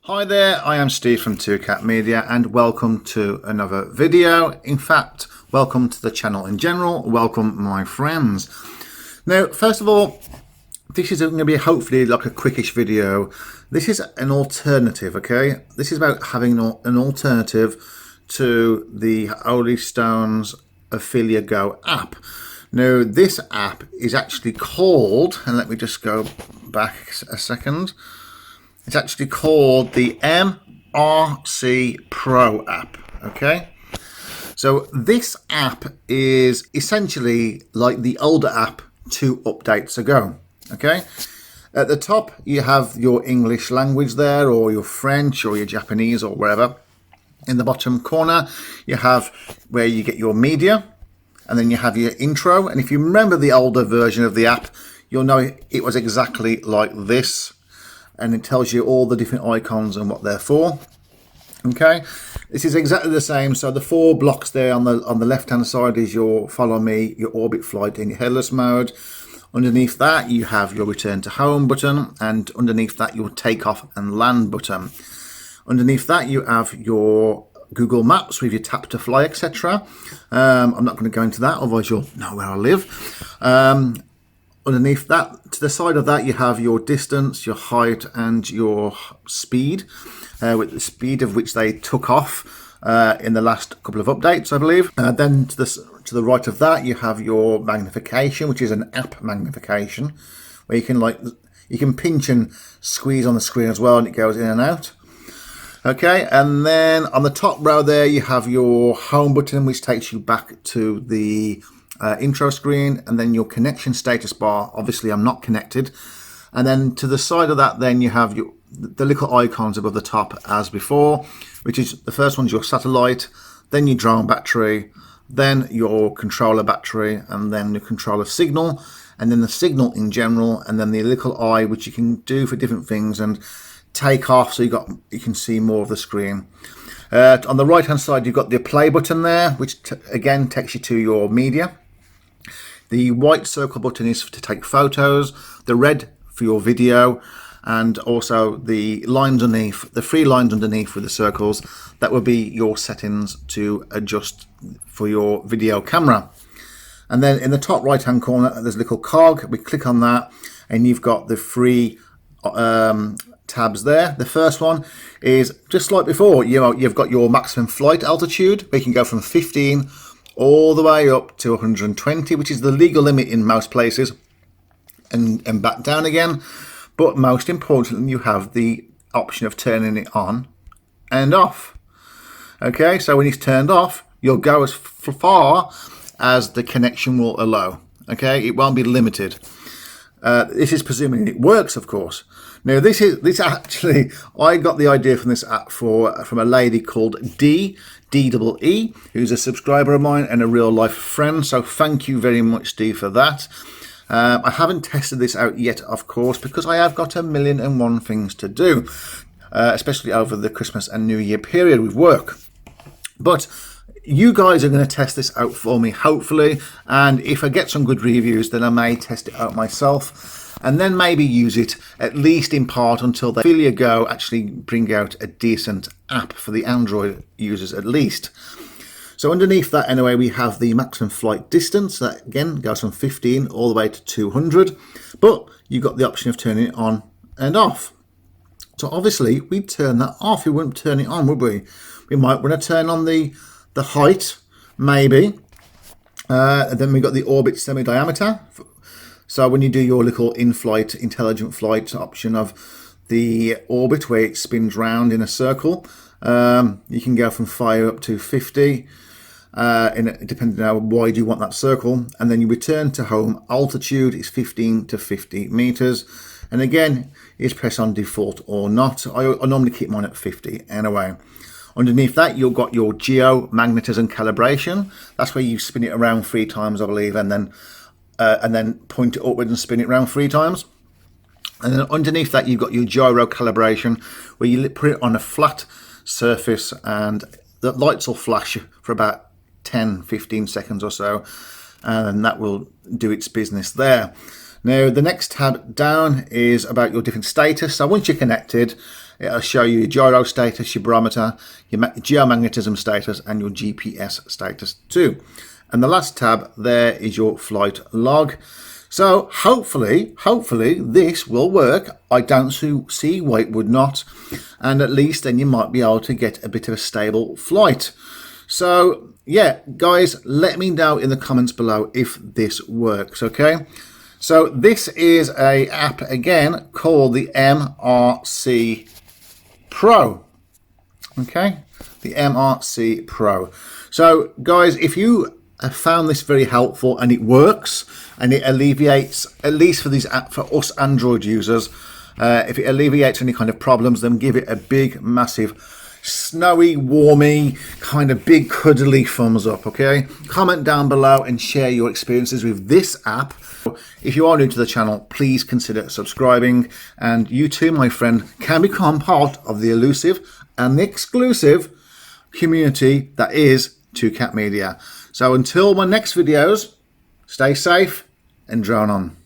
Hi there, I am Steve from 2Cat Media and welcome to another video. In fact, welcome to the channel in general. Welcome my friends. Now, first of all, this is going to be hopefully like a quickish video. This is an alternative, okay? This is about having an alternative to the Holy Stones Ophelia Go app. Now, this app is actually called, and let me just go back a second. It's actually called the MRC Pro app, okay? So this app is essentially like the older app 2 updates ago, okay? At the top, you have your English language there, or your French, or your Japanese, or wherever. In the bottom corner, you have where you get your media, and then you have your intro. And if you remember the older version of the app, you'll know it was exactly like this. And it tells you all the different icons and what they're for. Okay, this is exactly the same. So the 4 blocks there on the left hand side is your follow me, your orbit flight, and your headless mode. Underneath that you have your return to home button, and underneath that your takeoff and land button. Underneath that you have your Google Maps with your tap to fly, etc. I'm not going to go into that, otherwise you'll know where I live. Underneath that, to the side of that, you have your distance, your height, and your speed, with the speed of which they took off in the last couple of updates, I believe. Then to the right of that, you have your magnification, which is an app magnification, where you can pinch and squeeze on the screen as well, and it goes in and out. Okay, and then on the top row there, you have your home button, which takes you back to the intro screen, and then your connection status bar. Obviously I'm not connected. And then to the side of that, then you have the little icons above the top as before, which is the first one's your satellite, then your drone battery, then your controller battery, and then the controller signal, and then the signal in general, and then the little eye, which you can do for different things and take off so you can see more of the screen. On the right hand side, you've got the play button there, which again takes you to your media. The white circle button is to take photos, the red for your video, and also the lines underneath, the 3 lines underneath with the circles, that will be your settings to adjust for your video camera. And then in the top right hand corner, there's a little cog. We click on that and you've got the 3 tabs there. The first one is just like before, you've got your maximum flight altitude, where you can go from 15 all the way up to 120, which is the legal limit in most places, and back down again. But most importantly, you have the option of turning it on and off. Okay, so when it's turned off, you'll go as far as the connection will allow. Okay, it won't be limited. This is presuming it works, of course. Now, this actually, I got the idea from this app from a lady called DEE, who's a subscriber of mine and a real life friend. So thank you very much, Dee, for that. I haven't tested this out yet, of course, because I have got 1,000,001 things to do, especially over the Christmas and New Year period with work. But you guys are going to test this out for me, hopefully, and if I get some good reviews, then I may test it out myself, and then maybe use it, at least in part, until the Ophelia Go actually bring out a decent app for the Android users at least. So underneath that, anyway, we have the maximum flight distance. That, again, goes from 15 all the way to 200, but you've got the option of turning it on and off. So obviously, we'd turn that off. We wouldn't turn it on, would we? We might want to turn on the height, maybe. And then we've got the orbit semi-diameter. So when you do your little in-flight, intelligent flight option of the orbit, where it spins round in a circle, you can go from 5 up to 50, depending on how wide you want that circle. And then you return to home. Altitude is 15 to 50 meters. And again, is press on default or not. I normally keep mine at 50 anyway. Underneath that, you've got your Geo Magnetism Calibration. That's where you spin it around 3 times, I believe, and then point it upwards and spin it around 3 times. And then underneath that, you've got your Gyro Calibration, where you put it on a flat surface and the lights will flash for about 10-15 seconds or so, and that will do its business there. Now, the next tab down is about your different status. So once you're connected, It'll show you your gyro status, your barometer, your geomagnetism status, and your GPS status too. And the last tab there is your flight log. So hopefully this will work. I don't see why it would not. And at least then you might be able to get a bit of a stable flight. So yeah, guys, let me know in the comments below if this works, okay? So this is a app again called the MRC Pro. Okay, the MRC Pro. So guys, if you have found this very helpful and it works and it alleviates, at least for these for us Android users, if it alleviates any kind of problems, then give it a big, massive, snowy, warmy, kind of big cuddly thumbs up, okay? Comment down below and share your experiences with this app. If you are new to the channel, please consider subscribing, and you too, my friend, can become part of the elusive and the exclusive community that is 2Cat Media. So until my next videos, stay safe and drone on.